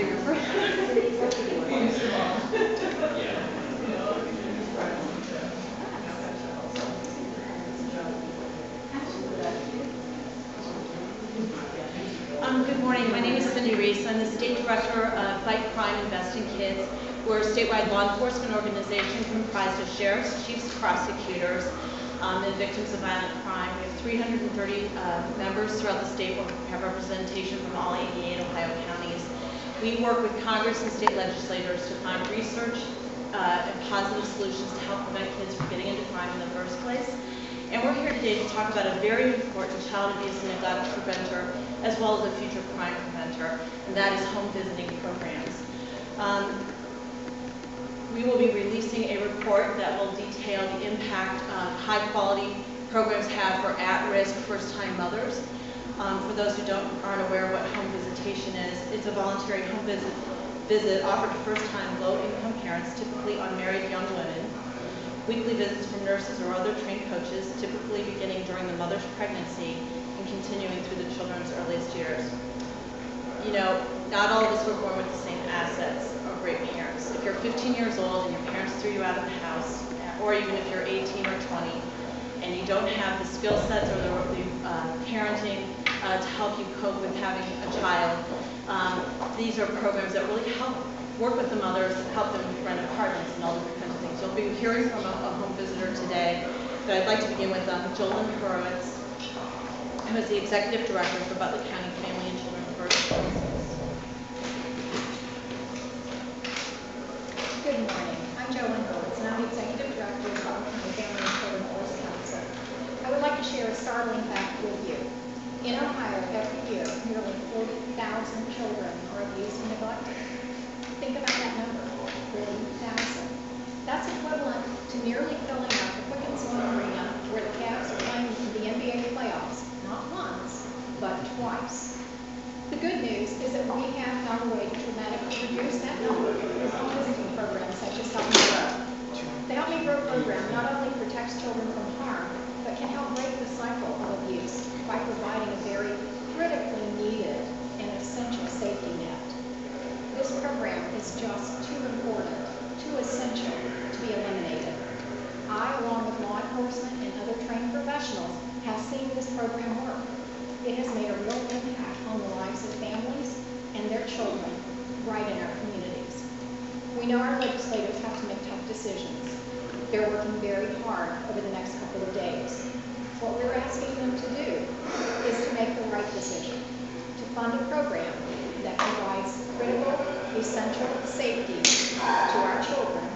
Good morning. My name is Cyndy Rees. I'm the State Director of Fight Crime, Invest in Kids. We're a statewide law enforcement organization comprised of sheriffs, chiefs, prosecutors, and victims of violent crime. We have 330 members throughout the state. We have representation from all 88 Ohio counties. We work with Congress and state legislators to find research and positive solutions to help prevent kids from getting into crime in the first place. And we're here today to talk about a very important child abuse and neglect preventer, as well as a future crime preventer, and that is home visiting programs. We will be releasing a report that will detail the impact high-quality programs have for at-risk first-time mothers. For those who aren't aware what home visitation is, it's a voluntary home visit offered to first-time low-income parents, typically unmarried young women. Weekly visits from nurses or other trained coaches, typically beginning during the mother's pregnancy and continuing through the children's earliest years. You know, not all of us were born with the same assets or great parents. If you're 15 years old and your parents threw you out of the house, or even if you're 18 or 20, and you don't have the skill sets or the parenting to help you cope with having a child, these are programs that really help work with the mothers and help them rent apartments and all different kinds of things. You'll be hearing from a home visitor today, but I'd like to begin with Jolyn Horowitz, who is the Executive Director for Butler County Family and Children First Services. Good morning. I'm Jolyn Horowitz, and I'm the Executive Director of Butler County Family and Children First Council. I would like to share a startling fact with you. In Ohio, every year, nearly 40,000 children are abused and neglected. Think about that number, 40,000. That's equivalent to nearly filling up the Quicken Loan Arena where the Cavs are playing in the NBA playoffs, not once, but twice. The good news is that we have found a way to dramatically reduce that number with home visiting programs such as Help Me Grow. The Help Me Grow program not only protects children from harm, but can help break the cycle of abuse by providing a very critically needed and essential safety net. This program is just too important, too essential to be eliminated. I, along with law enforcement and other trained professionals, have seen this program work. It has made a real impact on the lives of families and their children right in our communities. We know our legislators have to make tough decisions. They're working very hard over the next couple of days. What we're asking them to do is to make the right decision, to fund a program that provides critical, essential safety to our children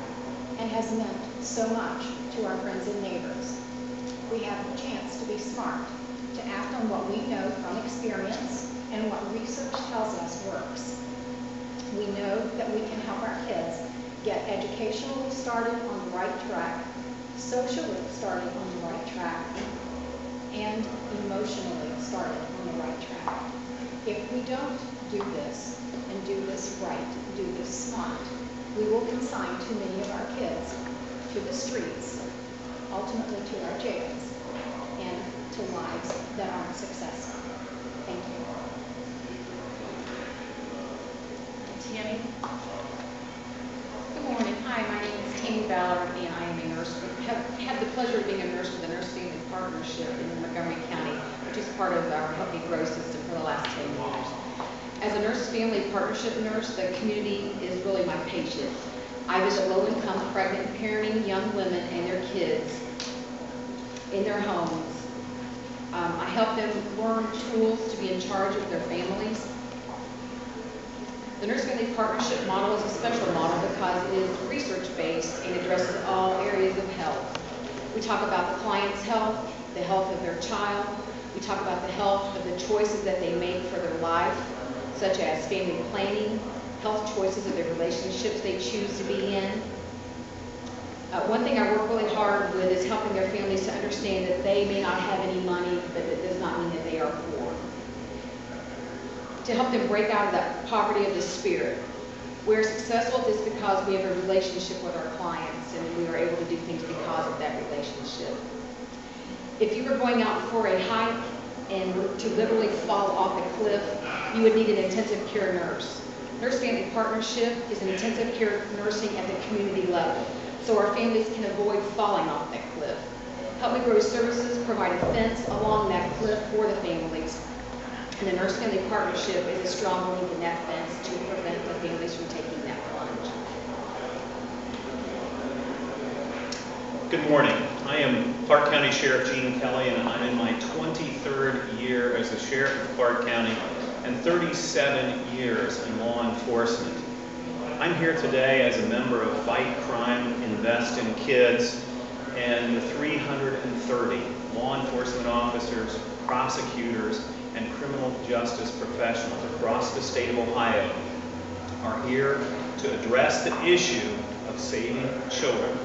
and has meant so much to our friends and neighbors. We have the chance to be smart, to act on what we know from experience and what research tells us works. We know that we can help our kids get educationally started on the right track, socially started on the right track, and emotionally started on the right track. If we don't do this, and do this right, do this smart, we will consign too many of our kids to the streets, ultimately to our jails, and to lives that aren't successful. Thank you. Tammy? Good morning. Hi, my name is Tammy Ballard, and I am a nurse. I have had the pleasure of being a nurse for the Nurse Family Partnership in Montgomery County, which is part of our Help Me Grow system for the last 10 years. As a Nurse Family Partnership nurse, the community is really my patient. I visit low-income, pregnant, parenting young women and their kids in their homes. I help them learn tools to be in charge of their families. The Nurse Family Partnership model is a special model because it is research-based and addresses all areas of health. We talk about the client's health, the health of their child. We talk about the health of the choices that they make for their life, such as family planning, health choices of the relationships they choose to be in. One thing I work really hard with is helping their families to understand that they may not have any money, but that does not mean that they are poor. To help them break out of that poverty of the spirit. We're successful at this because we have a relationship with our clients and we are able to do things because of that relationship. If you were going out for a hike and were to literally fall off a cliff, you would need an intensive care nurse. Nurse-family partnership is an intensive care nursing at the community level, so our families can avoid falling off that cliff. Help Me Grow services provide a fence along that cliff for the families, and the nurse-family partnership is a strong link in that fence to prevent the families from taking that plunge. Good morning. I am Clark County Sheriff Gene Kelly, and I'm in my 23rd year as the Sheriff of Clark County and 37 years in law enforcement. I'm here today as a member of Fight Crime, Invest in Kids, and the 330 law enforcement officers, prosecutors, and criminal justice professionals across the state of Ohio are here to address the issue of saving children.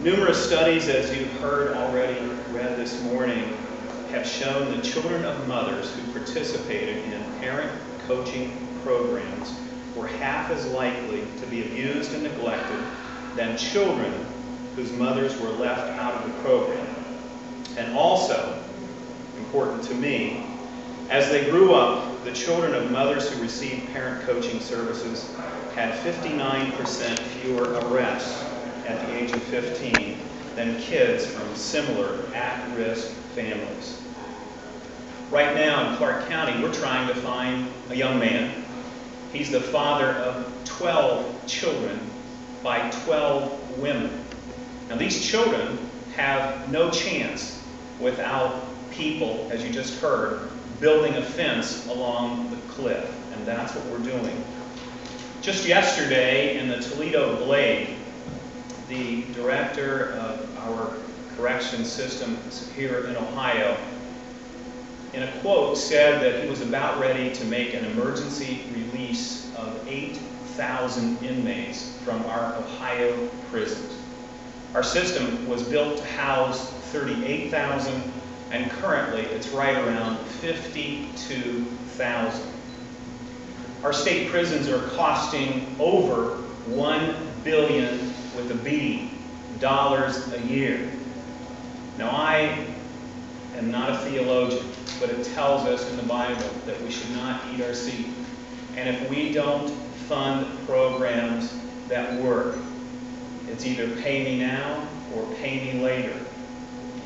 Numerous studies, as you've heard already read this morning, have shown that children of mothers who participated in parent coaching programs were half as likely to be abused and neglected than children whose mothers were left out of the program. And also, important to me, as they grew up, the children of mothers who received parent coaching services had 59% fewer arrests at the age of 15 than kids from similar at-risk families. Right now in Clark County, we're trying to find a young man. He's the father of 12 children by 12 women. Now these children have no chance without people, as you just heard, building a fence along the cliff, and that's what we're doing. Just yesterday in the Toledo Blade, the director of our correction system here in Ohio, in a quote, said that he was about ready to make an emergency release of 8,000 inmates from our Ohio prisons. Our system was built to house 38,000, and currently it's right around 52,000. Our state prisons are costing over $1 billion with a B dollars a year. Now I am not a theologian, but it tells us in the Bible that we should not eat our seed. And if we don't fund programs that work, it's either pay me now or pay me later.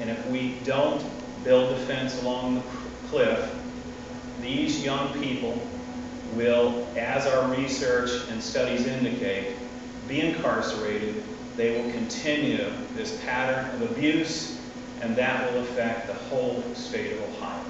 And if we don't build a fence along the cliff, these young people will, as our research and studies indicate, be incarcerated. They will continue this pattern of abuse, and that will affect the whole state of Ohio.